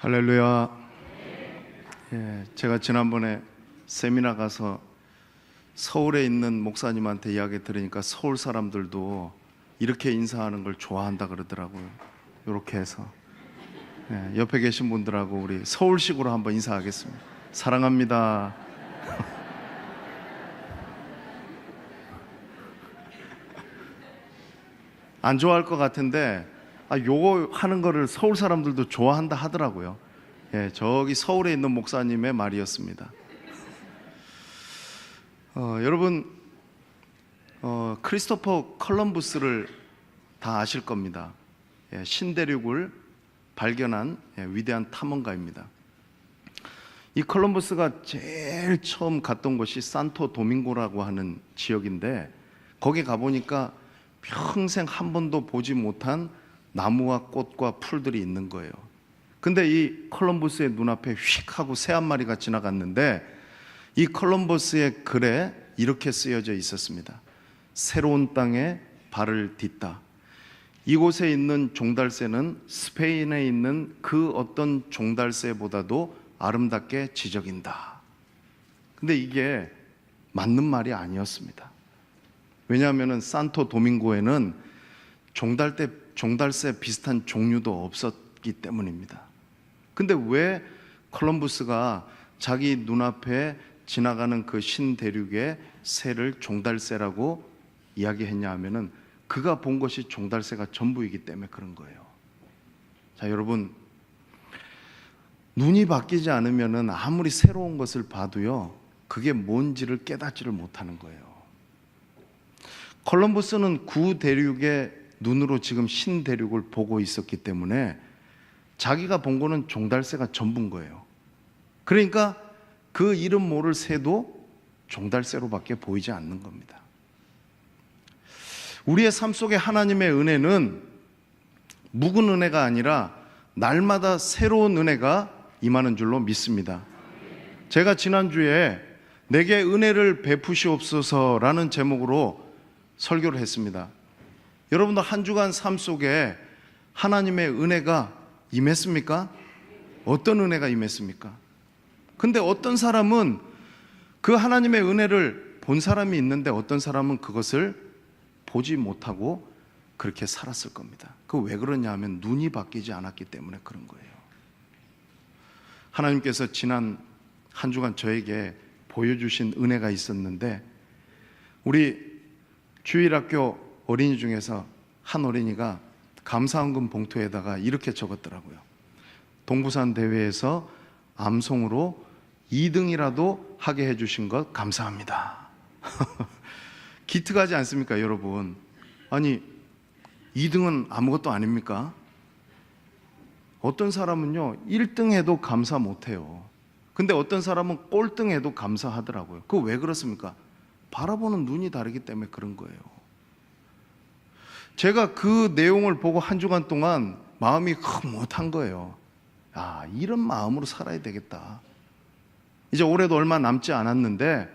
할렐루야. 제가 지난번에 세미나 가서 서울에 있는 목사님한테 이야기 들으니까 서울 사람들도 이렇게 인사하는 걸 좋아한다 그러더라고요. 이렇게 해서 옆에 계신 분들하고 우리 서울식으로 한번 인사하겠습니다. 사랑합니다. 안 좋아할 것 같은데 요거 하는 거를 서울 사람들도 좋아한다 하더라고요. 저기 서울에 있는 목사님의 말이었습니다. 여러분, 크리스토퍼 컬럼부스를 다 아실 겁니다. 신대륙을 발견한 위대한 탐험가입니다. 이 컬럼부스가 제일 처음 갔던 곳이 산토 도밍고라고 하는 지역인데, 거기 가보니까 평생 한 번도 보지 못한 나무와 꽃과 풀들이 있는 거예요. 근데 이 컬럼버스의 눈앞에 휙 하고 새 한 마리가 지나갔는데, 이 컬럼버스의 글에 이렇게 쓰여져 있었습니다. 새로운 땅에 발을 딛다. 이곳에 있는 종달새는 스페인에 있는 그 어떤 종달새보다도 아름답게 지저긴다. 근데 이게 맞는 말이 아니었습니다. 왜냐하면 산토 도밍고에는 종달새 비슷한 종류도 없었기 때문입니다. 근데 왜 콜럼부스가 자기 눈앞에 지나가는 그 신대륙의 새를 종달새라고 이야기했냐 하면은, 그가 본 것이 종달새가 전부이기 때문에 그런 거예요. 자, 여러분, 눈이 바뀌지 않으면은 아무리 새로운 것을 봐도요, 그게 뭔지를 깨닫지를 못하는 거예요. 콜럼버스는 구대륙의 눈으로 지금 신대륙을 보고 있었기 때문에 자기가 본 거는 종달새가 전부인 거예요. 그러니까 그 이름 모를 새도 종달새로밖에 보이지 않는 겁니다. 우리의 삶 속에 하나님의 은혜는 묵은 은혜가 아니라 날마다 새로운 은혜가 임하는 줄로 믿습니다. 제가 지난주에 내게 은혜를 베푸시옵소서라는 제목으로 설교를 했습니다. 여러분도 한 주간 삶 속에 하나님의 은혜가 임했습니까? 어떤 은혜가 임했습니까? 근데 어떤 사람은 그 하나님의 은혜를 본 사람이 있는데, 어떤 사람은 그것을 보지 못하고 그렇게 살았을 겁니다. 그 왜 그러냐 하면 눈이 바뀌지 않았기 때문에 그런 거예요. 하나님께서 지난 한 주간 저에게 보여주신 은혜가 있었는데, 우리 주일학교 어린이 중에서 한 어린이가 감사헌금 봉투에다가 이렇게 적었더라고요. 동부산 대회에서 암송으로 2등이라도 하게 해주신 것 감사합니다. 기특하지 않습니까, 여러분? 아니, 2등은 아무것도 아닙니까? 어떤 사람은요 1등 해도 감사 못해요. 근데 어떤 사람은 꼴등 해도 감사하더라고요. 그거 왜 그렇습니까? 바라보는 눈이 다르기 때문에 그런 거예요. 제가 그 내용을 보고 한 주간 동안 마음이 흐뭇한 거예요. 이런 마음으로 살아야 되겠다. 이제 올해도 얼마 남지 않았는데,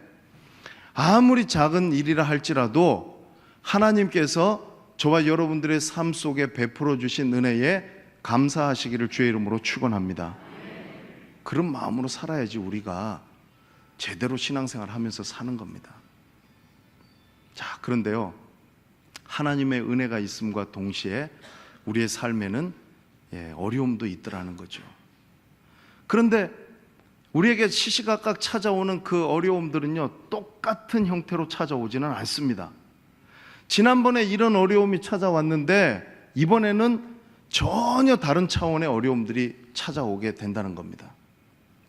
아무리 작은 일이라 할지라도 하나님께서 저와 여러분들의 삶 속에 베풀어 주신 은혜에 감사하시기를 주의 이름으로 축원합니다. 그런 마음으로 살아야지 우리가 제대로 신앙생활 하면서 사는 겁니다. 자, 그런데요, 하나님의 은혜가 있음과 동시에 우리의 삶에는 어려움도 있더라는 거죠. 그런데 우리에게 시시각각 찾아오는 그 어려움들은요, 똑같은 형태로 찾아오지는 않습니다. 지난번에 이런 어려움이 찾아왔는데, 이번에는 전혀 다른 차원의 어려움들이 찾아오게 된다는 겁니다.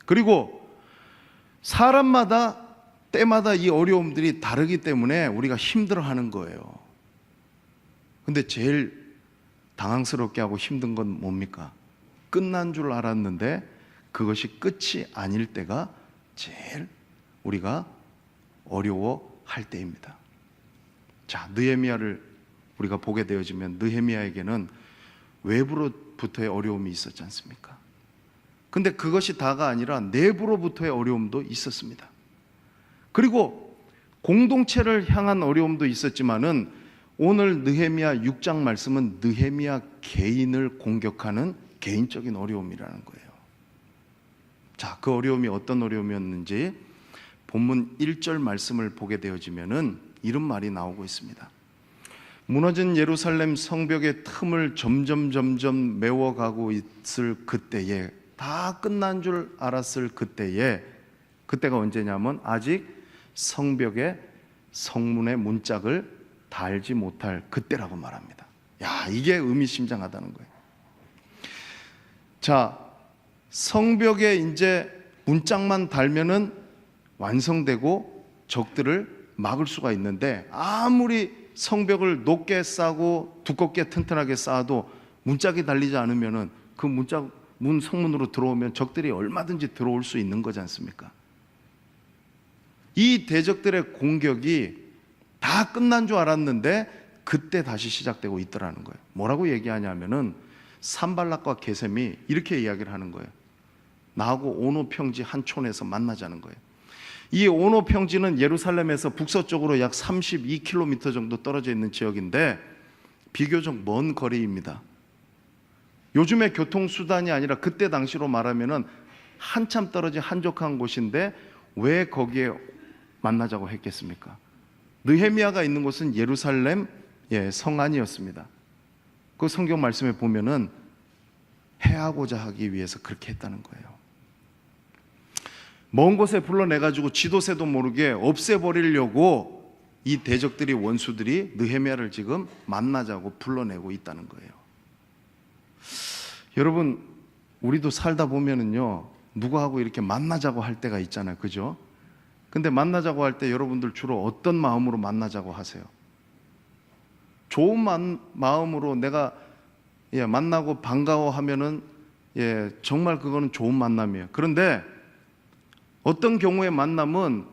그리고 사람마다 때마다 이 어려움들이 다르기 때문에 우리가 힘들어하는 거예요. 근데 제일 당황스럽게 하고 힘든 건 뭡니까? 끝난 줄 알았는데 그것이 끝이 아닐 때가 제일 우리가 어려워할 때입니다. 자, 느헤미야를 우리가 보게 되어지면, 느헤미야에게는 외부로부터의 어려움이 있었지 않습니까? 근데 그것이 다가 아니라 내부로부터의 어려움도 있었습니다. 그리고 공동체를 향한 어려움도 있었지만은, 오늘 느헤미야 6장 말씀은 느헤미야 개인을 공격하는 개인적인 어려움이라는 거예요. 자, 그 어려움이 어떤 어려움이었는지 본문 1절 말씀을 보게 되어지면은 이런 말이 나오고 있습니다. 무너진 예루살렘 성벽의 틈을 점점 메워가고 있을 그때에, 다 끝난 줄 알았을 그때에, 그때가 언제냐면 아직 성벽의 성문의 문짝을 달지 못할 그때라고 말합니다. 야, 이게 의미심장하다는 거예요. 자, 성벽에 이제 문짝만 달면은 완성되고 적들을 막을 수가 있는데, 아무리 성벽을 높게 쌓고 두껍게 튼튼하게 쌓아도 문짝이 달리지 않으면은 그 문짝 문 성문으로 들어오면 적들이 얼마든지 들어올 수 있는 거지 않습니까? 이 대적들의 공격이 다 끝난 줄 알았는데 그때 다시 시작되고 있더라는 거예요. 뭐라고 얘기하냐면은 산발락과 게셈이 이렇게 이야기를 하는 거예요. 나하고 오노 평지 한 촌에서 만나자는 거예요. 이 오노 평지는 예루살렘에서 북서쪽으로 약 32km 정도 떨어져 있는 지역인데 비교적 먼 거리입니다. 요즘의 교통수단이 아니라 그때 당시로 말하면은 한참 떨어진 한적한 곳인데 왜 거기에 만나자고 했겠습니까? 느헤미야가 있는 곳은 예루살렘 성안이었습니다. 그 성경 말씀에 보면은 해하고자 하기 위해서 그렇게 했다는 거예요. 먼 곳에 불러내가지고 지도새도 모르게 없애버리려고 이 대적들이, 원수들이 느헤미야를 지금 만나자고 불러내고 있다는 거예요. 여러분, 우리도 살다 보면은요, 누구하고 이렇게 만나자고 할 때가 있잖아요, 그죠? 근데 만나자고 할 때 여러분들 주로 어떤 마음으로 만나자고 하세요? 좋은 마음으로 내가 만나고 반가워하면은 정말 그거는 좋은 만남이에요. 그런데 어떤 경우의 만남은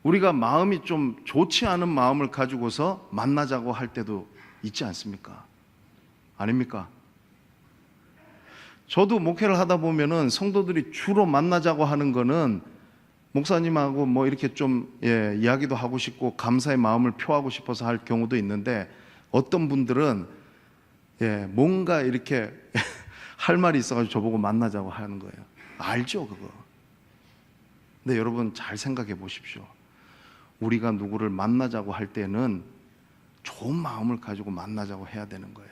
우리가 마음이 좀 좋지 않은 마음을 가지고서 만나자고 할 때도 있지 않습니까? 아닙니까? 저도 목회를 하다 보면은 성도들이 주로 만나자고 하는 거는 목사님하고 뭐 이렇게 좀 이야기도 하고 싶고 감사의 마음을 표하고 싶어서 할 경우도 있는데, 어떤 분들은 뭔가 이렇게 할 말이 있어가지고 저보고 만나자고 하는 거예요. 알죠, 그거. 근데 여러분 잘 생각해 보십시오. 우리가 누구를 만나자고 할 때는 좋은 마음을 가지고 만나자고 해야 되는 거예요.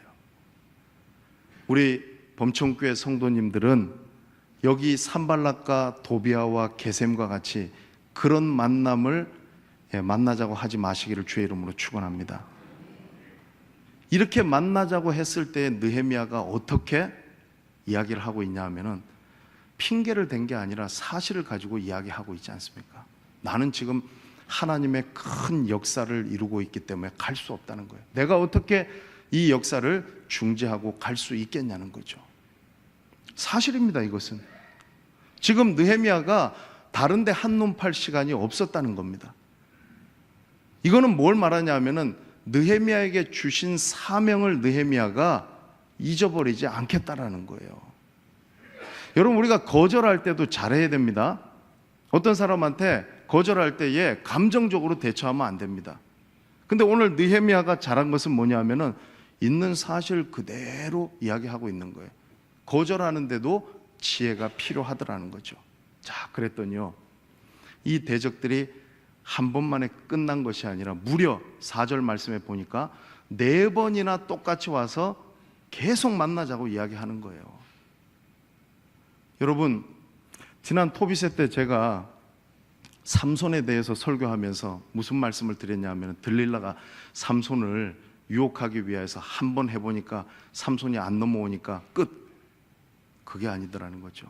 우리 범청교회 성도님들은 여기 산발락과 도비아와 게셈과 같이 그런 만남을 만나자고 하지 마시기를 주의 이름으로 축원합니다. 이렇게 만나자고 했을 때 느헤미야가 어떻게 이야기를 하고 있냐 하면은 핑계를 댄 게 아니라 사실을 가지고 이야기하고 있지 않습니까? 나는 지금 하나님의 큰 역사를 이루고 있기 때문에 갈 수 없다는 거예요. 내가 어떻게 이 역사를 중지하고 갈 수 있겠냐는 거죠. 사실입니다. 이것은 지금 느헤미야가 다른 데 한눈 팔 시간이 없었다는 겁니다. 이거는 뭘 말하냐 하면은 느헤미야에게 주신 사명을 느헤미야가 잊어버리지 않겠다라는 거예요. 여러분, 우리가 거절할 때도 잘해야 됩니다. 어떤 사람한테 거절할 때에 감정적으로 대처하면 안 됩니다. 근데 오늘 느헤미야가 잘한 것은 뭐냐 하면은 있는 사실 그대로 이야기하고 있는 거예요. 거절하는데도 지혜가 필요하더라는 거죠. 자, 그랬더니요, 이 대적들이 한 번만에 끝난 것이 아니라 무려 4절 말씀에 보니까 4번이나 똑같이 와서 계속 만나자고 이야기하는 거예요. 여러분, 지난 토비세 때 제가 삼손에 대해서 설교하면서 무슨 말씀을 드렸냐면, 들릴라가 삼손을 유혹하기 위해서 한 번 해보니까 삼손이 안 넘어오니까 끝. 그게 아니더라는 거죠.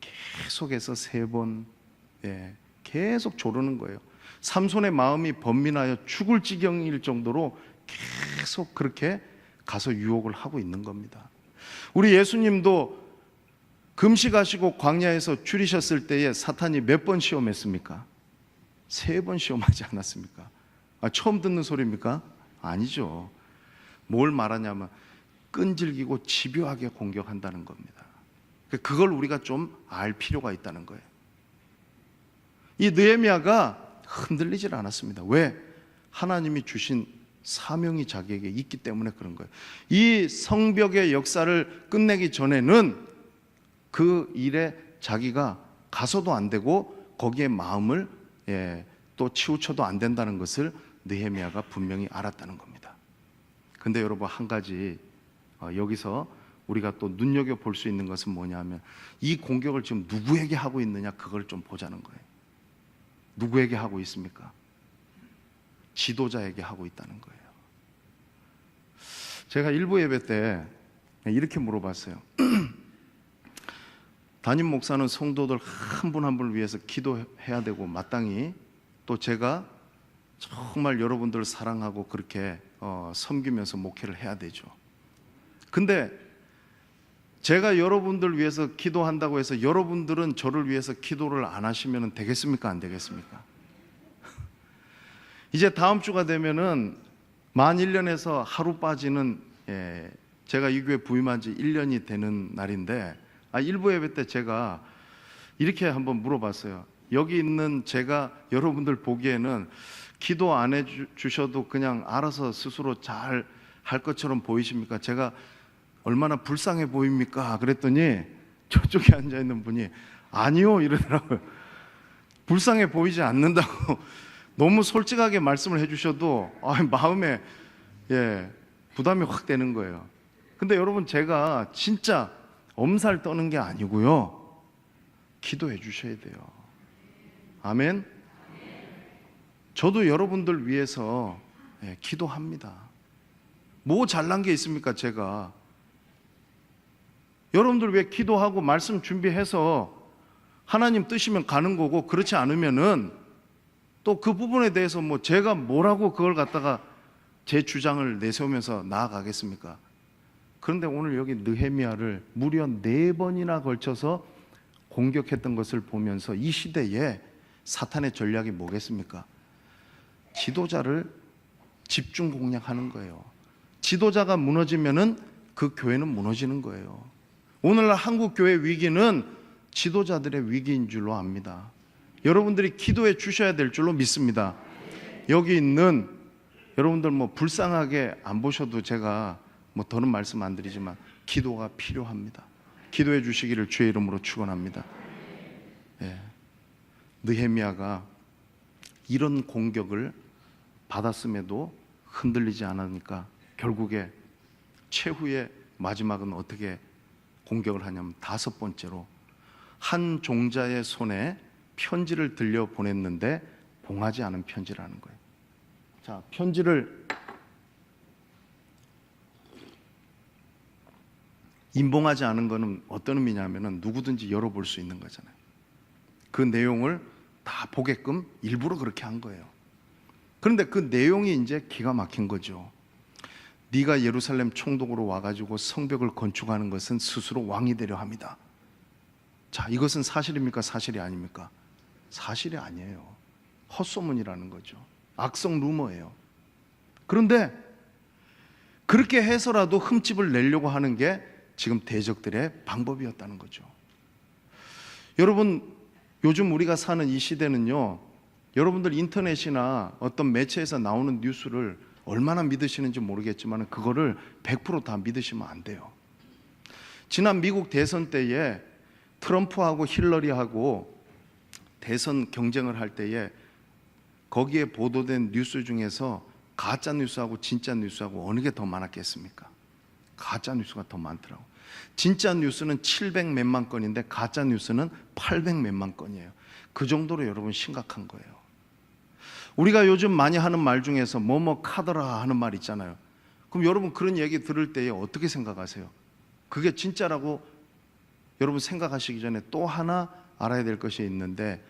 계속해서 3번 계속 조르는 거예요. 삼손의 마음이 번민하여 죽을 지경일 정도로 계속 그렇게 가서 유혹을 하고 있는 겁니다. 우리 예수님도 금식하시고 광야에서 줄이셨을 때에 사탄이 몇 번 시험했습니까? 3번 시험하지 않았습니까? 처음 듣는 소리입니까? 아니죠. 뭘 말하냐면 끈질기고 집요하게 공격한다는 겁니다. 그걸 우리가 좀 알 필요가 있다는 거예요. 이 느헤미야가 흔들리질 않았습니다. 왜? 하나님이 주신 사명이 자기에게 있기 때문에 그런 거예요. 이 성벽의 역사를 끝내기 전에는 그 일에 자기가 가서도 안 되고 거기에 마음을 또 치우쳐도 안 된다는 것을 느헤미야가 분명히 알았다는 겁니다. 근데 여러분, 한 가지 여기서 우리가 또 눈여겨볼 수 있는 것은 뭐냐면, 이 공격을 지금 누구에게 하고 있느냐, 그걸 좀 보자는 거예요. 누구에게 하고 있습니까? 지도자에게 하고 있다는 거예요. 제가 일부 예배 때 이렇게 물어봤어요. 담임 목사는 성도들 한 분 한 분을 위해서 기도해야 되고, 마땅히 또 제가 정말 여러분들을 사랑하고 그렇게 섬기면서 목회를 해야 되죠. 근데 제가 여러분들 위해서 기도한다고 해서 여러분들은 저를 위해서 기도를 안 하시면 되겠습니까? 안 되겠습니까? 이제 다음 주가 되면은 만 1년에서 하루 빠지는, 제가 이 교회 부임한 지 1년이 되는 날인데, 일부 예배 때 제가 이렇게 한번 물어봤어요. 여기 있는 제가 여러분들 보기에는 기도 안 해주셔도 그냥 알아서 스스로 잘 할 것처럼 보이십니까? 제가 얼마나 불쌍해 보입니까? 그랬더니 저쪽에 앉아있는 분이 아니요 이러더라고요. 불쌍해 보이지 않는다고 너무 솔직하게 말씀을 해주셔도 마음에 부담이 확 되는 거예요. 근데 여러분, 제가 진짜 엄살 떠는 게 아니고요, 기도해 주셔야 돼요. 아멘. 저도 여러분들 위해서 기도합니다. 뭐 잘난 게 있습니까? 제가 여러분들 위해 기도하고 말씀 준비해서 하나님 뜻이면 가는 거고, 그렇지 않으면은 또 그 부분에 대해서 뭐 제가 뭐라고 그걸 갖다가 제 주장을 내세우면서 나아가겠습니까? 그런데 오늘 여기 느헤미야를 무려 4번이나 걸쳐서 공격했던 것을 보면서 이 시대에 사탄의 전략이 뭐겠습니까? 지도자를 집중 공략하는 거예요. 지도자가 무너지면은 그 교회는 무너지는 거예요. 오늘날 한국 교회 위기는 지도자들의 위기인 줄로 압니다. 여러분들이 기도해 주셔야 될 줄로 믿습니다. 여기 있는 여러분들 뭐 불쌍하게 안 보셔도 제가 뭐 더는 말씀 안 드리지만 기도가 필요합니다. 기도해 주시기를 주의 이름으로 축원합니다. 느헤미야가 이런 공격을 받았음에도 흔들리지 않으니까 결국에 최후의 마지막은 어떻게 공격을 하냐면, 5번째로 한 종자의 손에 편지를 들려 보냈는데 봉하지 않은 편지라는 거예요. 자, 편지를 임봉하지 않은 거는 어떤 의미냐면은 누구든지 열어볼 수 있는 거잖아요. 그 내용을 다 보게끔 일부러 그렇게 한 거예요. 그런데 그 내용이 이제 기가 막힌 거죠. 네가 예루살렘 총독으로 와가지고 성벽을 건축하는 것은 스스로 왕이 되려 합니다. 자, 이것은 사실입니까? 사실이 아닙니까? 사실이 아니에요. 헛소문이라는 거죠. 악성 루머예요. 그런데 그렇게 해서라도 흠집을 내려고 하는 게 지금 대적들의 방법이었다는 거죠. 여러분, 요즘 우리가 사는 이 시대는요, 여러분들 인터넷이나 어떤 매체에서 나오는 뉴스를 얼마나 믿으시는지 모르겠지만 그거를 100% 다 믿으시면 안 돼요. 지난 미국 대선 때에 트럼프하고 힐러리하고 대선 경쟁을 할 때에 거기에 보도된 뉴스 중에서 가짜 뉴스하고 진짜 뉴스하고 어느 게 더 많았겠습니까? 가짜 뉴스가 더 많더라고. 진짜 뉴스는 700몇만 건인데 가짜 뉴스는 800몇만 건이에요. 그 정도로 여러분 심각한 거예요. 우리가 요즘 많이 하는 말 중에서 뭐뭐 카더라 하는 말 있잖아요. 그럼 여러분 그런 얘기 들을 때에 어떻게 생각하세요? 그게 진짜라고 여러분 생각하시기 전에 또 하나 알아야 될 것이 있는데,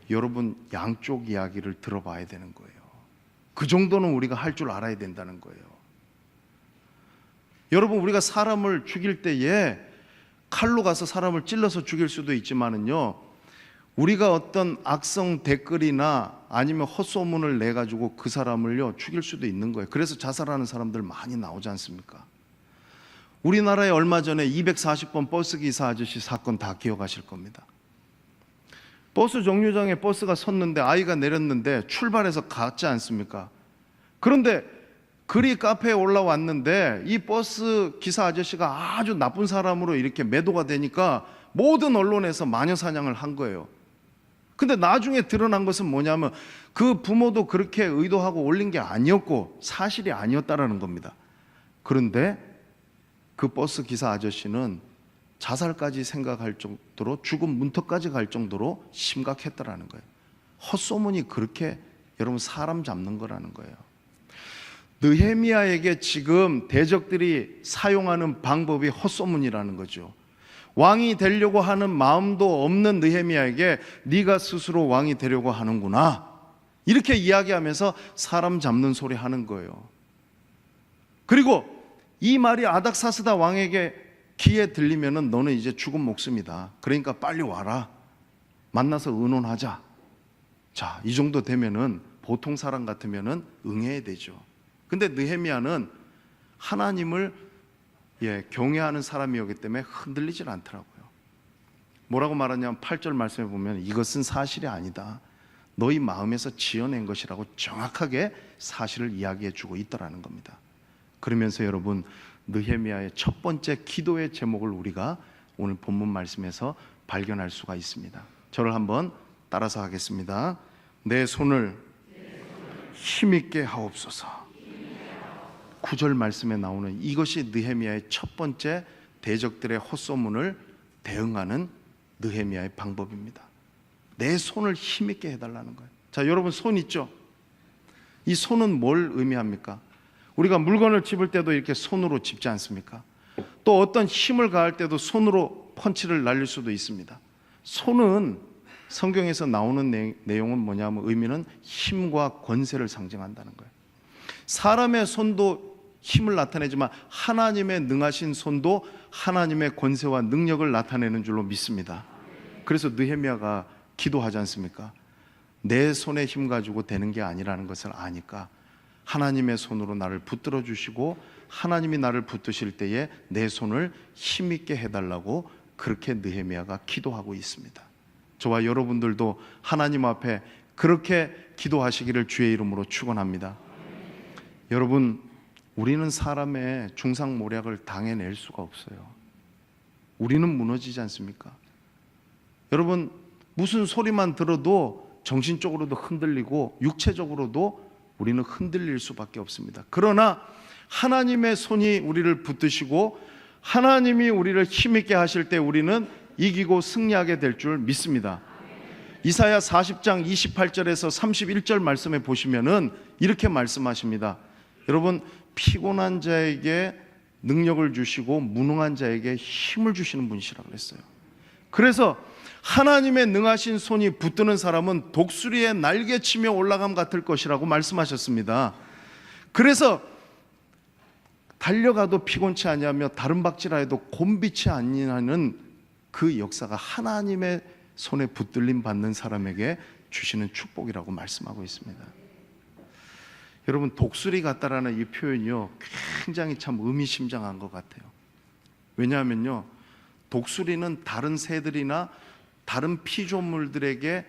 여러분 양쪽 이야기를 들어봐야 되는 거예요. 그 정도는 우리가 할 줄 알아야 된다는 거예요. 여러분, 우리가 사람을 죽일 때에 칼로 가서 사람을 찔러서 죽일 수도 있지만은요, 우리가 어떤 악성 댓글이나 아니면 헛소문을 내가지고 그 사람을요 죽일 수도 있는 거예요. 그래서 자살하는 사람들 많이 나오지 않습니까? 우리나라에 얼마 전에 240번 버스기사 아저씨 사건 다 기억하실 겁니다. 버스 정류장에 버스가 섰는데 아이가 내렸는데 출발해서 갔지 않습니까? 그런데 글이 카페에 올라왔는데 이 버스 기사 아저씨가 아주 나쁜 사람으로 이렇게 매도가 되니까 모든 언론에서 마녀 사냥을 한 거예요. 근데 나중에 드러난 것은 뭐냐면 그 부모도 그렇게 의도하고 올린 게 아니었고 사실이 아니었다라는 겁니다. 그런데 그 버스 기사 아저씨는 자살까지 생각할 정도로, 죽음 문턱까지 갈 정도로 심각했다라는 거예요. 헛소문이 그렇게 여러분 사람 잡는 거라는 거예요. 느헤미야에게 지금 대적들이 사용하는 방법이 헛소문이라는 거죠. 왕이 되려고 하는 마음도 없는 느헤미야에게 네가 스스로 왕이 되려고 하는구나, 이렇게 이야기하면서 사람 잡는 소리 하는 거예요. 그리고 이 말이 아닥사스다 왕에게 귀에 들리면은 너는 이제 죽은 목숨이다, 그러니까 빨리 와라, 만나서 의논하자. 자, 이 정도 되면은 보통 사람 같으면은 응해야 되죠. 근데 느헤미야는 하나님을 경외하는 사람이었기 때문에 흔들리질 않더라고요. 뭐라고 말하냐면 8절 말씀에 보면 이것은 사실이 아니다, 너희 마음에서 지어낸 것이라고 정확하게 사실을 이야기해 주고 있더라는 겁니다. 그러면서 여러분, 느헤미야의 첫 번째 기도의 제목을 우리가 오늘 본문 말씀에서 발견할 수가 있습니다. 저를 한번 따라서 하겠습니다. 내 손을 힘있게 하옵소서. 9절 말씀에 나오는 이것이 느헤미야의 첫 번째 대적들의 헛소문을 대응하는 느헤미야의 방법입니다. 내 손을 힘있게 해달라는 거예요. 자, 여러분 손 있죠? 이 손은 뭘 의미합니까? 우리가 물건을 짚을 때도 이렇게 손으로 짚지 않습니까? 또 어떤 힘을 가할 때도 손으로 펀치를 날릴 수도 있습니다. 손은 성경에서 나오는 내용은 뭐냐면 의미는 힘과 권세를 상징한다는 거예요. 사람의 손도 힘을 나타내지만 하나님의 능하신 손도 하나님의 권세와 능력을 나타내는 줄로 믿습니다. 그래서 느헤미야가 기도하지 않습니까? 내 손에 힘 가지고 되는 게 아니라는 것을 아니까 하나님의 손으로 나를 붙들어 주시고 하나님이 나를 붙드실 때에 내 손을 힘있게 해달라고 그렇게 느헤미야가 기도하고 있습니다. 저와 여러분들도 하나님 앞에 그렇게 기도하시기를 주의 이름으로 축원합니다. 여러분, 우리는 사람의 중상모략을 당해낼 수가 없어요. 우리는 무너지지 않습니까? 여러분, 무슨 소리만 들어도 정신적으로도 흔들리고 육체적으로도 우리는 흔들릴 수밖에 없습니다. 그러나 하나님의 손이 우리를 붙드시고 하나님이 우리를 힘있게 하실 때 우리는 이기고 승리하게 될 줄 믿습니다. 이사야 40장 28절에서 31절 말씀에 보시면은 이렇게 말씀하십니다. 여러분, 피곤한 자에게 능력을 주시고 무능한 자에게 힘을 주시는 분이시라고 그랬어요. 그래서 하나님의 능하신 손이 붙드는 사람은 독수리의 날개치며 올라감 같을 것이라고 말씀하셨습니다. 그래서 달려가도 피곤치 아니하며 다른 박질하 해도 곤비치 아니하는 그 역사가 하나님의 손에 붙들림 받는 사람에게 주시는 축복이라고 말씀하고 있습니다. 여러분, 독수리 같다라는 이 표현이요, 굉장히 참 의미심장한 것 같아요. 왜냐하면요, 독수리는 다른 새들이나 다른 피조물들에게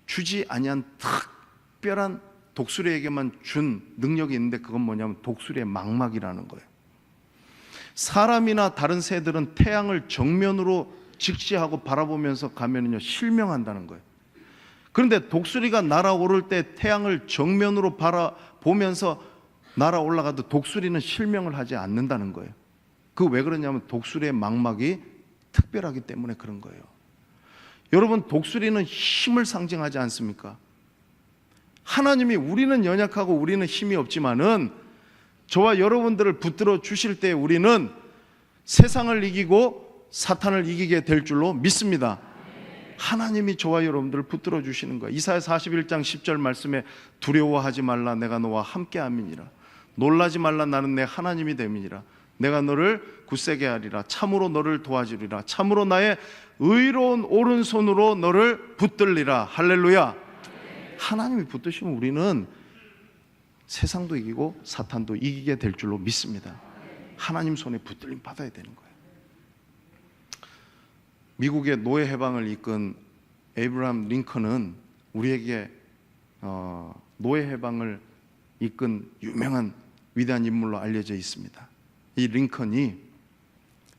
주지 아니한 특별한 독수리에게만 준 능력이 있는데 그건 뭐냐면 독수리의 망막이라는 거예요. 사람이나 다른 새들은 태양을 정면으로 직시하고 바라보면서 가면은요, 실명한다는 거예요. 그런데 독수리가 날아오를 때 태양을 정면으로 바라보면서 날아올라가도 독수리는 실명을 하지 않는다는 거예요. 그 왜 그러냐면 독수리의 망막이 특별하기 때문에 그런 거예요. 여러분, 독수리는 힘을 상징하지 않습니까? 하나님이, 우리는 연약하고 우리는 힘이 없지만은 저와 여러분들을 붙들어 주실 때 우리는 세상을 이기고 사탄을 이기게 될 줄로 믿습니다. 하나님이 저와 여러분들을 붙들어 주시는 거예요. 이사야 41장 10절 말씀에 두려워하지 말라, 내가 너와 함께 함이니라. 놀라지 말라, 나는 내 하나님이 됨이니라. 내가 너를 굳세게 하리라. 참으로 너를 도와주리라. 참으로 나의 의로운 오른손으로 너를 붙들리라. 할렐루야. 하나님이 붙드시면 우리는 세상도 이기고 사탄도 이기게 될 줄로 믿습니다. 하나님 손에 붙들림 받아야 되는 거예요. 미국의 노예 해방을 이끈 에이브라함 링컨은 우리에게 노예 해방을 이끈 유명한 위대한 인물로 알려져 있습니다. 이 링컨이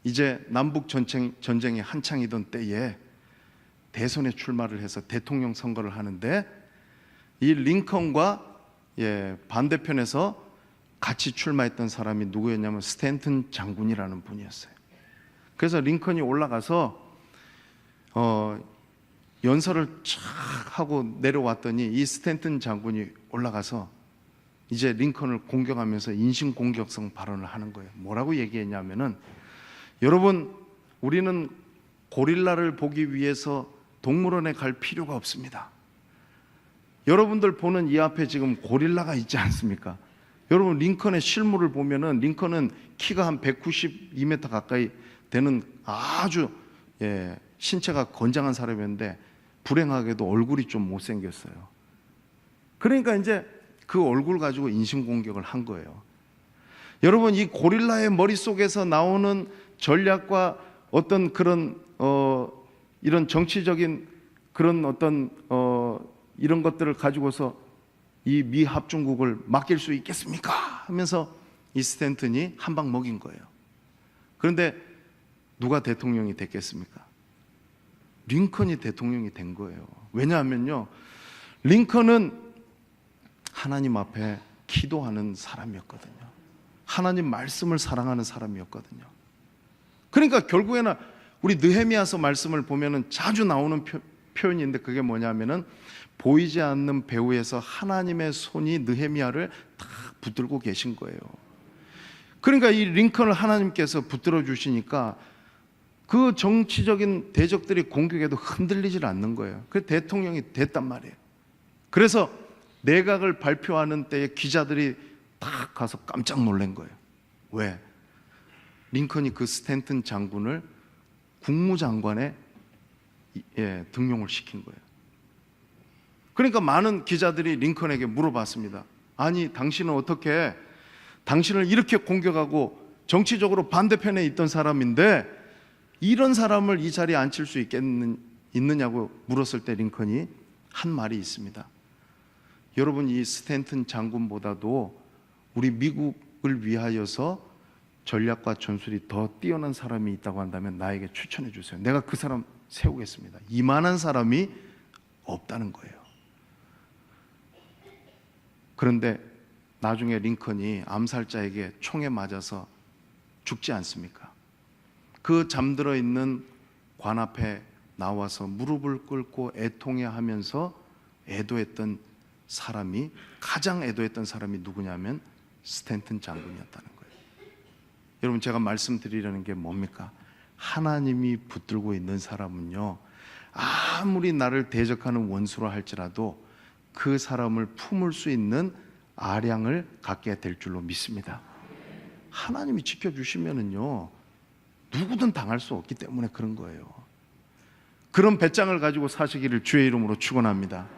이제 남북 전쟁이 한창이던 때에 대선에 출마를 해서 대통령 선거를 하는데 이 링컨과 반대편에서 같이 출마했던 사람이 누구였냐면 스탠튼 장군이라는 분이었어요. 그래서 링컨이 올라가서 연설을 쫙 하고 내려왔더니 이 스탠튼 장군이 올라가서 이제 링컨을 공격하면서 인신공격성 발언을 하는 거예요. 뭐라고 얘기했냐면은, 여러분, 우리는 고릴라를 보기 위해서 동물원에 갈 필요가 없습니다. 여러분들 보는 이 앞에 지금 고릴라가 있지 않습니까? 여러분, 링컨의 실물을 보면은 링컨은 키가 한 192m 가까이 되는 아주 신체가 건장한 사람이었는데 불행하게도 얼굴이 좀 못생겼어요. 그러니까 이제 그 얼굴 가지고 인신공격을 한 거예요. 여러분, 이 고릴라의 머릿속에서 나오는 전략과 어떤 그런 이런 정치적인 그런 어떤 이런 것들을 가지고서 이 미 합중국을 맡길 수 있겠습니까? 하면서 이 스탠튼이 한 방 먹인 거예요. 그런데 누가 대통령이 됐겠습니까? 링컨이 대통령이 된 거예요. 왜냐하면요, 링컨은 하나님 앞에 기도하는 사람이었거든요. 하나님 말씀을 사랑하는 사람이었거든요. 그러니까 결국에는 우리 느헤미야서 말씀을 보면은 자주 나오는 표현인데, 그게 뭐냐면은 보이지 않는 배후에서 하나님의 손이 느헤미야를 다 붙들고 계신 거예요. 그러니까 이 링컨을 하나님께서 붙들어 주시니까 그 정치적인 대적들이 공격에도 흔들리질 않는 거예요. 그래서 대통령이 됐단 말이에요. 그래서 내각을 발표하는 때에 기자들이 딱 가서 깜짝 놀란 거예요. 왜? 링컨이 그 스탠튼 장군을 국무장관에 등용을 시킨 거예요. 그러니까 많은 기자들이 링컨에게 물어봤습니다. 아니, 당신은 어떻게, 당신을 이렇게 공격하고 정치적으로 반대편에 있던 사람인데 이런 사람을 이 자리에 앉힐 수 있느냐고 물었을 때 링컨이 한 말이 있습니다. 여러분, 이 스탠튼 장군보다도 우리 미국을 위하여서 전략과 전술이 더 뛰어난 사람이 있다고 한다면 나에게 추천해 주세요. 내가 그 사람 세우겠습니다. 이만한 사람이 없다는 거예요. 그런데 나중에 링컨이 암살자에게 총에 맞아서 죽지 않습니까? 그 잠들어 있는 관 앞에 나와서 무릎을 꿇고 애통해하면서 애도했던 사람이, 가장 애도했던 사람이 누구냐면 스탠튼 장군이었다는 거예요. 여러분, 제가 말씀드리려는 게 뭡니까? 하나님이 붙들고 있는 사람은요, 아무리 나를 대적하는 원수로 할지라도 그 사람을 품을 수 있는 아량을 갖게 될 줄로 믿습니다. 하나님이 지켜주시면은요, 누구든 당할 수 없기 때문에 그런 거예요. 그런 배짱을 가지고 사시기를 주의 이름으로 축원합니다.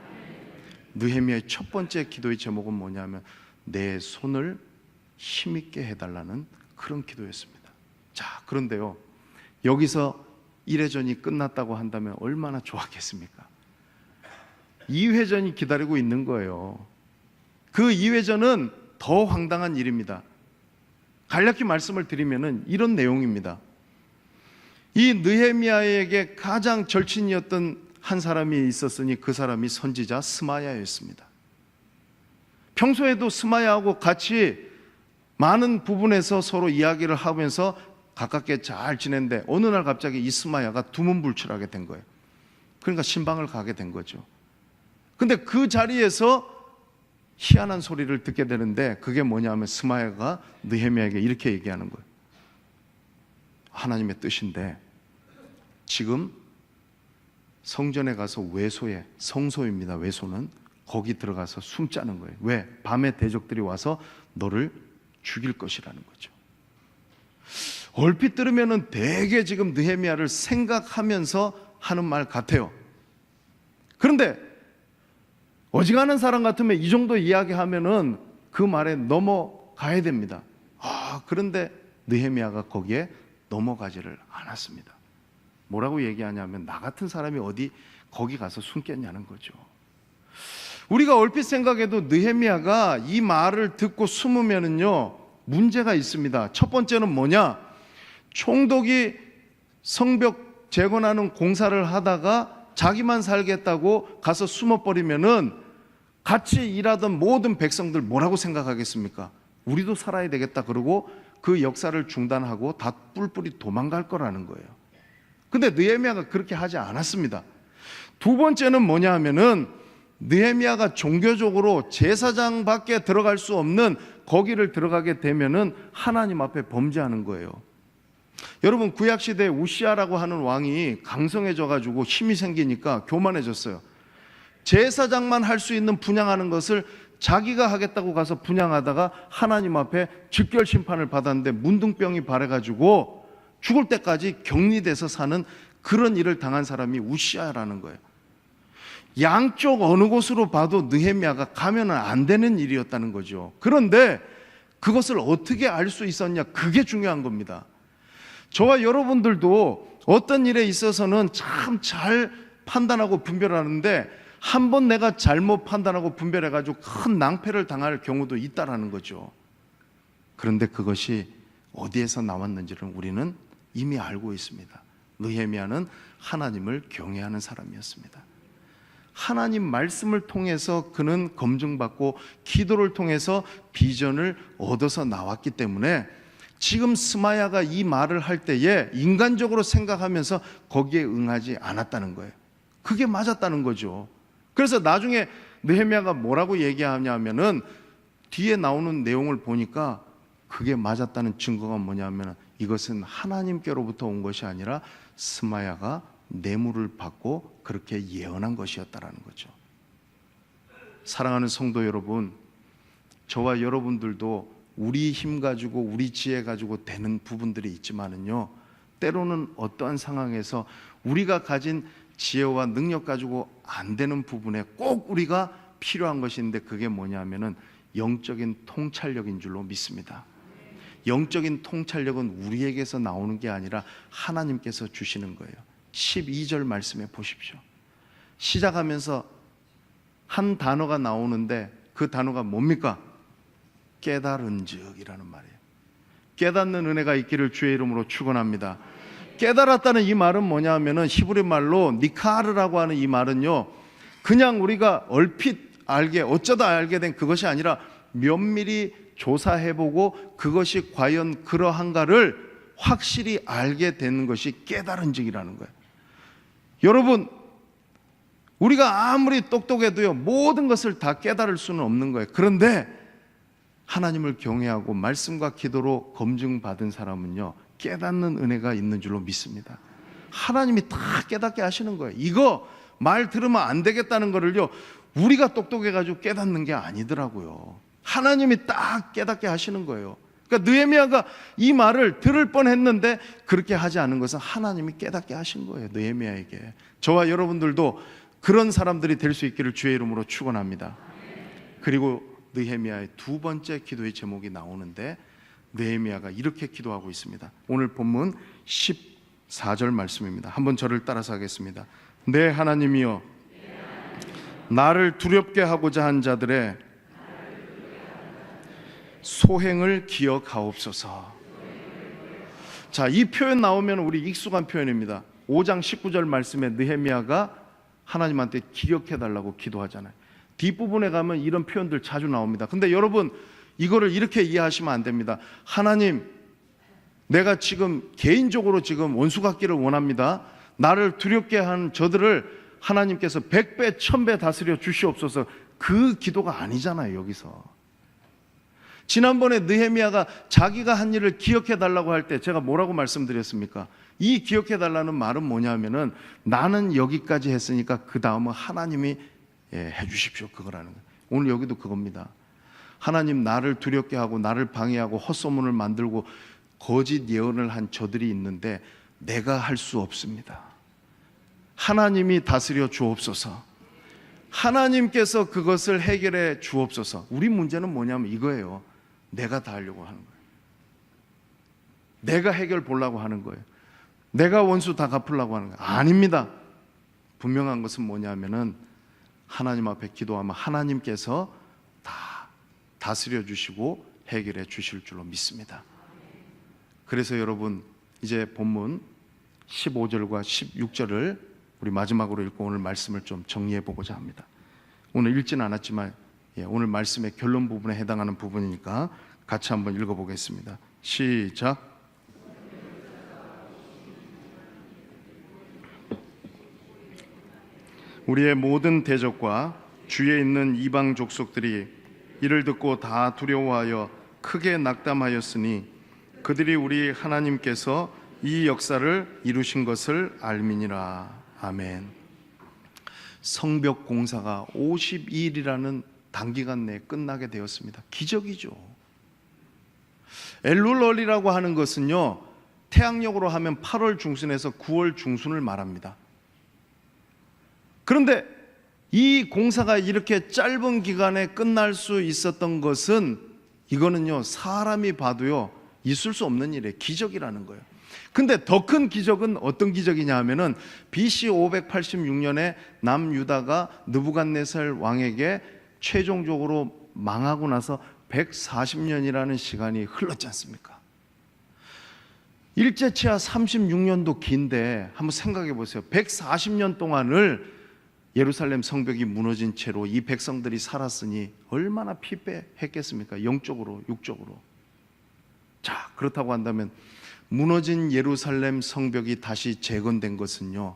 느헤미야의 첫 번째 기도의 제목은 뭐냐면 내 손을 힘있게 해달라는 그런 기도였습니다. 자, 그런데요, 여기서 1회전이 끝났다고 한다면 얼마나 좋았겠습니까? 2회전이 기다리고 있는 거예요. 그 2회전은 더 황당한 일입니다. 간략히 말씀을 드리면은 이런 내용입니다. 이 느헤미야에게 가장 절친이었던 한 사람이 있었으니 그 사람이 선지자 스마야였습니다. 평소에도 스마야하고 같이 많은 부분에서 서로 이야기를 하면서 가깝게 잘 지냈는데 어느 날 갑자기 이 스마야가 두문불출하게 된 거예요. 그러니까 신방을 가게 된 거죠. 근데 그 자리에서 희한한 소리를 듣게 되는데 그게 뭐냐면 스마야가 느헤미야에게 이렇게 얘기하는 거예요. 하나님의 뜻인데 지금 성전에 가서 외소에, 성소입니다. 외소는 거기 들어가서 숨자는 거예요. 왜? 밤에 대적들이 와서 너를 죽일 것이라는 거죠. 얼핏 들으면은 되게 지금 느헤미야를 생각하면서 하는 말 같아요. 그런데 어지간한 사람 같으면 이 정도 이야기하면은 그 말에 넘어가야 됩니다. 그런데 느헤미야가 거기에 넘어가지를 않았습니다. 뭐라고 얘기하냐면 나 같은 사람이 어디 거기 가서 숨겠냐는 거죠. 우리가 얼핏 생각해도 느헤미야가 이 말을 듣고 숨으면은요 문제가 있습니다. 첫 번째는 뭐냐? 총독이 성벽 재건하는 공사를 하다가 자기만 살겠다고 가서 숨어버리면은 같이 일하던 모든 백성들 뭐라고 생각하겠습니까? 우리도 살아야 되겠다 그러고 그 역사를 중단하고 다 뿔뿔이 도망갈 거라는 거예요. 근데 느헤미야가 그렇게 하지 않았습니다. 두 번째는 뭐냐 하면은 느헤미야가 종교적으로 제사장 밖에 들어갈 수 없는 거기를 들어가게 되면은 하나님 앞에 범죄하는 거예요. 여러분, 구약시대에 우시아라고 하는 왕이 강성해져 가지고 힘이 생기니까 교만해졌어요. 제사장만 할 수 있는 분향하는 것을 자기가 하겠다고 가서 분향하다가 하나님 앞에 즉결 심판을 받았는데 문둥병이 발해가지고 죽을 때까지 격리돼서 사는 그런 일을 당한 사람이 우시아라는 거예요. 양쪽 어느 곳으로 봐도 느헤미야가 가면 안 되는 일이었다는 거죠. 그런데 그것을 어떻게 알 수 있었냐? 그게 중요한 겁니다. 저와 여러분들도 어떤 일에 있어서는 참 잘 판단하고 분별하는데 한 번 내가 잘못 판단하고 분별해가지고 큰 낭패를 당할 경우도 있다라는 거죠. 그런데 그것이 어디에서 나왔는지를 우리는 이미 알고 있습니다. 느헤미야는 하나님을 경외하는 사람이었습니다. 하나님 말씀을 통해서 그는 검증받고 기도를 통해서 비전을 얻어서 나왔기 때문에 지금 스마야가 이 말을 할 때에 인간적으로 생각하면서 거기에 응하지 않았다는 거예요. 그게 맞았다는 거죠. 그래서 나중에 느헤미야가 뭐라고 얘기하냐면은 뒤에 나오는 내용을 보니까 그게 맞았다는 증거가 뭐냐면 이것은 하나님께로부터 온 것이 아니라 스마야가 뇌물을 받고 그렇게 예언한 것이었다라는 거죠. 사랑하는 성도 여러분, 저와 여러분들도 우리 힘 가지고 우리 지혜 가지고 되는 부분들이 있지만은요, 때로는 어떠한 상황에서 우리가 가진 지혜와 능력 가지고 안 되는 부분에 꼭 우리가 필요한 것이 있는데 그게 뭐냐면은 영적인 통찰력인 줄로 믿습니다. 영적인 통찰력은 우리에게서 나오는 게 아니라 하나님께서 주시는 거예요. 12절 말씀해 보십시오. 시작하면서 한 단어가 나오는데 그 단어가 뭡니까? 깨달은즉이라는 말이에요. 깨닫는 은혜가 있기를 주의 이름으로 축원합니다. 깨달았다는 이 말은 뭐냐 하면은 히브리 말로 니카르라고 하는 이 말은요, 그냥 우리가 얼핏 알게 어쩌다 알게 된 그것이 아니라 면밀히 조사해보고 그것이 과연 그러한가를 확실히 알게 되는 것이 깨달은즉이라는 거예요. 여러분, 우리가 아무리 똑똑해도요 모든 것을 다 깨달을 수는 없는 거예요. 그런데 하나님을 경외하고 말씀과 기도로 검증받은 사람은요 깨닫는 은혜가 있는 줄로 믿습니다. 하나님이 다 깨닫게 하시는 거예요. 이거 말 들으면 안 되겠다는 거를요 우리가 똑똑해가지고 깨닫는 게 아니더라고요. 하나님이 딱 깨닫게 하시는 거예요. 그러니까 느헤미야가 이 말을 들을 뻔했는데 그렇게 하지 않은 것은 하나님이 깨닫게 하신 거예요. 느헤미야에게. 저와 여러분들도 그런 사람들이 될 수 있기를 주의 이름으로 축원합니다. 그리고 느헤미야의 두 번째 기도의 제목이 나오는데 느헤미야가 이렇게 기도하고 있습니다. 오늘 본문 14절 말씀입니다. 한번 저를 따라서 하겠습니다. 내 하나님이여, 나를 두렵게 하고자 한 자들의 소행을 기억하옵소서. 자, 이 표현 나오면 우리 익숙한 표현입니다. 5장 19절 말씀에 느헤미야가 하나님한테 기억해달라고 기도하잖아요. 뒷부분에 가면 이런 표현들 자주 나옵니다. 근데 여러분, 이거를 이렇게 이해하시면 안 됩니다. 하나님, 내가 지금 개인적으로 지금 원수 갖기를 원합니다. 나를 두렵게 한 저들을 하나님께서 100배, 1000배 다스려 주시옵소서. 그 기도가 아니잖아요, 여기서. 지난번에 느헤미야가 자기가 한 일을 기억해달라고 할 때 제가 뭐라고 말씀드렸습니까? 이 기억해달라는 말은 뭐냐면은 나는 여기까지 했으니까 그 다음은 하나님이 해주십시오, 그거라는 거예요. 오늘 여기도 그겁니다. 하나님, 나를 두렵게 하고 나를 방해하고 헛소문을 만들고 거짓 예언을 한 저들이 있는데 내가 할 수 없습니다. 하나님이 다스려 주옵소서. 하나님께서 그것을 해결해 주옵소서. 우리 문제는 뭐냐면 이거예요. 내가 다 하려고 하는 거예요. 내가 해결 보려고 하는 거예요. 내가 원수 다 갚으려고 하는 거예요. 아닙니다. 분명한 것은 뭐냐면은 하나님 앞에 기도하면 하나님께서 다 다스려 주시고 해결해 주실 줄로 믿습니다. 그래서 여러분, 이제 본문 15절과 16절을 우리 마지막으로 읽고 오늘 말씀을 좀 정리해 보고자 합니다. 오늘 읽지는 않았지만 오늘 말씀의 결론 부분에 해당하는 부분이니까 같이 한번 읽어보겠습니다. 시작. 우리의 모든 대적과 주위에 있는 이방 족속들이 이를 듣고 다 두려워하여 크게 낙담하였으니 그들이 우리 하나님께서 이 역사를 이루신 것을 알미니라. 아멘. 성벽 공사가 52일이라는 단기간 내에 끝나게 되었습니다. 기적이죠. 엘룰월이라고 하는 것은요, 태양력으로 하면 8월 중순에서 9월 중순을 말합니다. 그런데 이 공사가 이렇게 짧은 기간에 끝날 수 있었던 것은 이거는요, 사람이 봐도요 있을 수 없는 일이에요. 기적이라는 거예요. 근데 더 큰 기적은 어떤 기적이냐 하면은 BC 586년에 남유다가 느부갓네살 왕에게 최종적으로 망하고 나서 140년이라는 시간이 흘렀지 않습니까? 일제치하 36년도 긴데 한번 생각해 보세요. 140년 동안을 예루살렘 성벽이 무너진 채로 이 백성들이 살았으니 얼마나 피폐했겠습니까? 영적으로, 육적으로. 자, 그렇다고 한다면 무너진 예루살렘 성벽이 다시 재건된 것은요,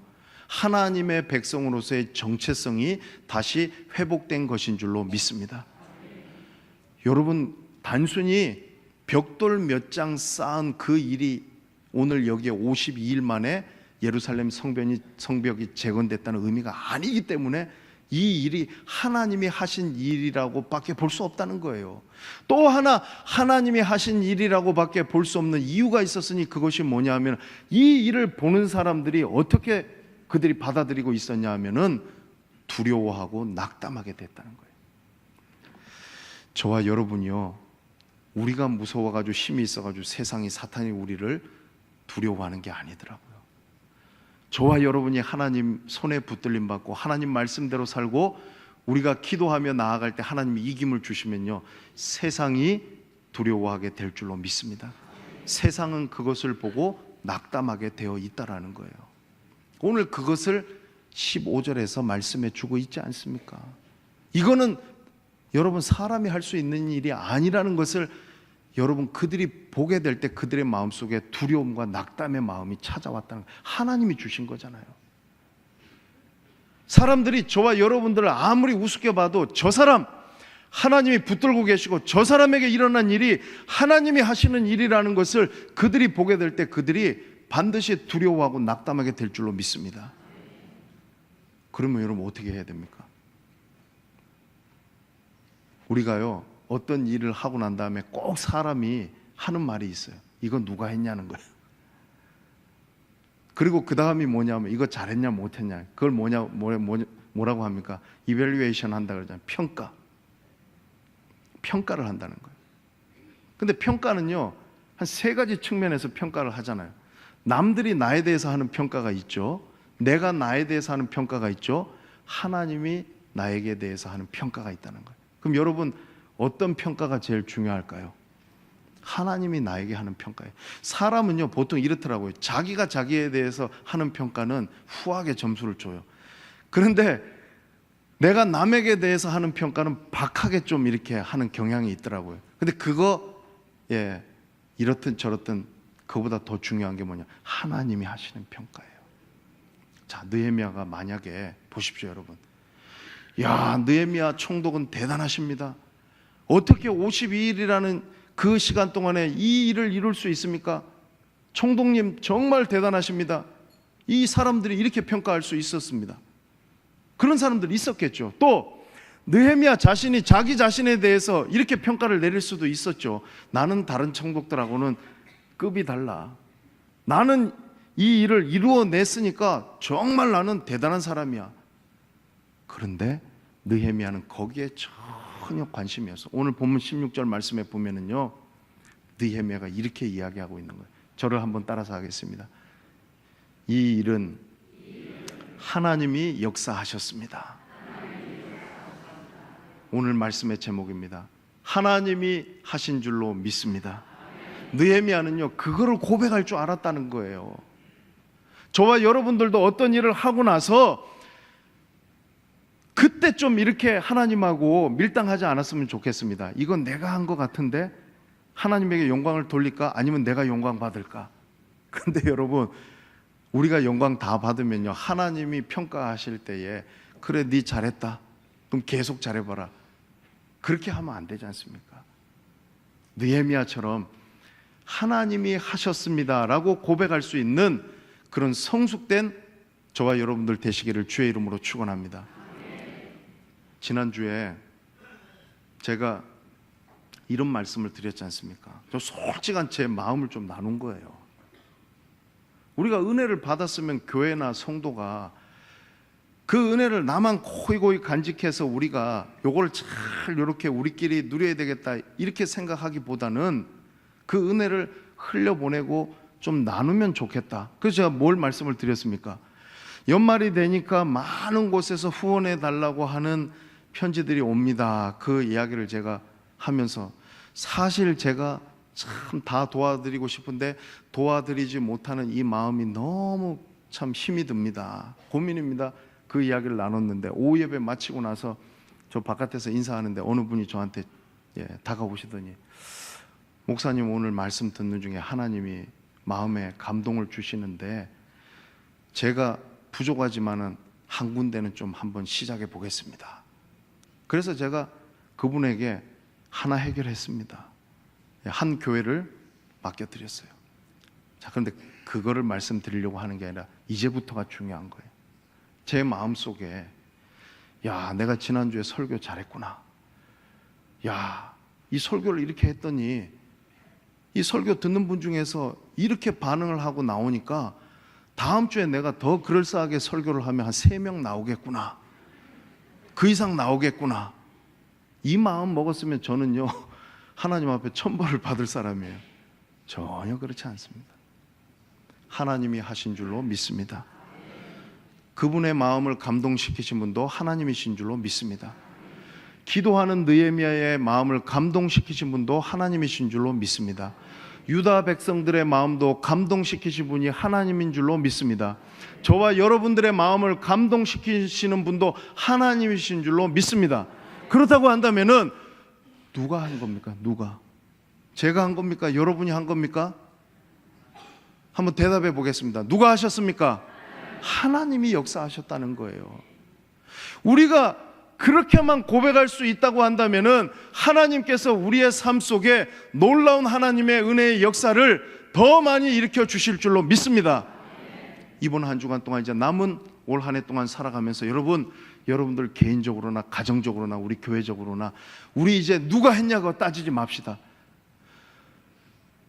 하나님의 백성으로서의 정체성이 다시 회복된 것인 줄로 믿습니다. 여러분, 단순히 벽돌 몇 장 쌓은 그 일이 오늘 여기에 52일 만에 예루살렘 성벽이 재건됐다는 의미가 아니기 때문에 이 일이 하나님이 하신 일이라고 밖에 볼 수 없다는 거예요. 또 하나 하나님이 하신 일이라고 밖에 볼 수 없는 이유가 있었으니 그것이 뭐냐 하면 이 일을 보는 사람들이 어떻게 그들이 받아들이고 있었냐 하면은 두려워하고 낙담하게 됐다는 거예요. 저와 여러분이요, 우리가 무서워가지고 힘이 있어가지고 세상이 사탄이 우리를 두려워하는 게 아니더라고요. 저와 여러분이 하나님 손에 붙들림 받고 하나님 말씀대로 살고 우리가 기도하며 나아갈 때 하나님이 이김을 주시면요, 세상이 두려워하게 될 줄로 믿습니다. 세상은 그것을 보고 낙담하게 되어 있다라는 거예요. 오늘 그것을 15절에서 말씀해 주고 있지 않습니까? 이거는 여러분 사람이 할 수 있는 일이 아니라는 것을 여러분 그들이 보게 될 때 그들의 마음속에 두려움과 낙담의 마음이 찾아왔다는 거예요. 하나님이 주신 거잖아요. 사람들이 저와 여러분들을 아무리 우습게 봐도 저 사람 하나님이 붙들고 계시고 저 사람에게 일어난 일이 하나님이 하시는 일이라는 것을 그들이 보게 될 때 그들이 반드시 두려워하고 낙담하게 될 줄로 믿습니다. 그러면 여러분 어떻게 해야 됩니까? 우리가요, 어떤 일을 하고 난 다음에 꼭 사람이 하는 말이 있어요. 이거 누가 했냐는 거예요. 그리고 그 다음이 뭐냐면 이거 잘했냐 못했냐, 그걸 뭐라고 합니까? 이밸류에이션 한다 그러잖아요. 평가를 한다는 거예요. 근데 평가는요, 한 세 가지 측면에서 평가를 하잖아요. 남들이 나에 대해서 하는 평가가 있죠. 내가 나에 대해서 하는 평가가 있죠. 하나님이 나에게 대해서 하는 평가가 있다는 거예요. 그럼 여러분 어떤 평가가 제일 중요할까요? 하나님이 나에게 하는 평가예요. 사람은요 보통 이렇더라고요. 자기가 자기에 대해서 하는 평가는 후하게 점수를 줘요. 그런데 내가 남에게 대해서 하는 평가는 박하게 좀 이렇게 하는 경향이 있더라고요. 근데 그거 이렇든 저렇든 그보다 더 중요한 게 뭐냐, 하나님이 하시는 평가예요. 자, 느헤미야가 만약에 보십시오 여러분, 야, 느헤미야 총독은 대단하십니다. 어떻게 52일이라는 그 시간 동안에 이 일을 이룰 수 있습니까? 총독님 정말 대단하십니다. 이 사람들이 이렇게 평가할 수 있었습니다. 그런 사람들이 있었겠죠. 또 느헤미야 자신이 자기 자신에 대해서 이렇게 평가를 내릴 수도 있었죠. 나는 다른 총독들하고는 급이 달라. 나는 이 일을 이루어냈으니까 정말 나는 대단한 사람이야. 그런데 느헤미야는 거기에 전혀 관심이 없어. 오늘 본문 16절 말씀에 보면은요, 느헤미야가 이렇게 이야기하고 있는 거예요. 저를 한번 따라서 하겠습니다. 이 일은 하나님이 역사하셨습니다. 오늘 말씀의 제목입니다. 하나님이 하신 줄로 믿습니다. 느헤미야는요, 그거를 고백할 줄 알았다는 거예요. 저와 여러분들도 어떤 일을 하고 나서 그때 좀 이렇게 하나님하고 밀당하지 않았으면 좋겠습니다. 이건 내가 한 것 같은데 하나님에게 영광을 돌릴까? 아니면 내가 영광 받을까? 근데 여러분, 우리가 영광 다 받으면요, 하나님이 평가하실 때에 그래, 네 잘했다, 그럼 계속 잘해봐라, 그렇게 하면 안 되지 않습니까? 느헤미야처럼 하나님이 하셨습니다 라고 고백할 수 있는 그런 성숙된 저와 여러분들 되시기를 주의 이름으로 축원합니다. 지난주에 제가 이런 말씀을 드렸지 않습니까? 저 솔직한 제 마음을 좀 나눈 거예요. 우리가 은혜를 받았으면 교회나 성도가 그 은혜를 나만 고이고이 간직해서 우리가 요걸 잘 이렇게 우리끼리 누려야 되겠다 이렇게 생각하기보다는 그 은혜를 흘려보내고 좀 나누면 좋겠다. 그래서 제가 뭘 말씀을 드렸습니까? 연말이 되니까 많은 곳에서 후원해 달라고 하는 편지들이 옵니다. 그 이야기를 제가 하면서 사실 제가 참 다 도와드리고 싶은데 도와드리지 못하는 이 마음이 너무 참 힘이 듭니다. 고민입니다. 그 이야기를 나눴는데 오후 예배 마치고 나서 저 바깥에서 인사하는데 어느 분이 저한테 다가오시더니 목사님, 오늘 말씀 듣는 중에 하나님이 마음에 감동을 주시는데 제가 부족하지만은 한 군데는 좀 한번 시작해 보겠습니다. 그래서 제가 그분에게 하나 해결했습니다. 한 교회를 맡겨드렸어요. 자, 그런데 그거를 말씀드리려고 하는 게 아니라 이제부터가 중요한 거예요. 제 마음속에 야, 내가 지난주에 설교 잘했구나. 야, 이 설교를 이렇게 했더니 이 설교 듣는 분 중에서 이렇게 반응을 하고 나오니까 다음 주에 내가 더 그럴싸하게 설교를 하면 한 3명 나오겠구나, 그 이상 나오겠구나, 이 마음 먹었으면 저는요 하나님 앞에 천벌을 받을 사람이에요. 전혀 그렇지 않습니다. 하나님이 하신 줄로 믿습니다. 그분의 마음을 감동시키신 분도 하나님이신 줄로 믿습니다. 기도하는 느헤미야의 마음을 감동시키신 분도 하나님이신 줄로 믿습니다. 유다 백성들의 마음도 감동시키신 분이 하나님인 줄로 믿습니다. 저와 여러분들의 마음을 감동시키시는 분도 하나님이신 줄로 믿습니다. 그렇다고 한다면은 누가 한 겁니까? 누가? 제가 한 겁니까? 여러분이 한 겁니까? 한번 대답해 보겠습니다. 누가 하셨습니까? 하나님이 역사하셨다는 거예요. 우리가 그렇게만 고백할 수 있다고 한다면은 하나님께서 우리의 삶 속에 놀라운 하나님의 은혜의 역사를 더 많이 일으켜 주실 줄로 믿습니다. 이번 한 주간 동안 이제 남은 올 한 해 동안 살아가면서 여러분들 개인적으로나 가정적으로나 우리 교회적으로나 우리 이제 누가 했냐고 따지지 맙시다.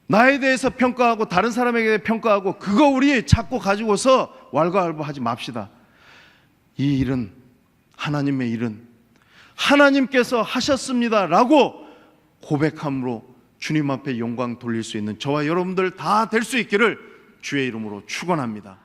나에 대해서 평가하고 다른 사람에게 평가하고 그거 우리 자꾸 가지고서 왈가왈부하지 맙시다. 이 일은 하나님의 일은 하나님께서 하셨습니다 라고 고백함으로 주님 앞에 영광 돌릴 수 있는 저와 여러분들 다 될 수 있기를 주의 이름으로 축원합니다.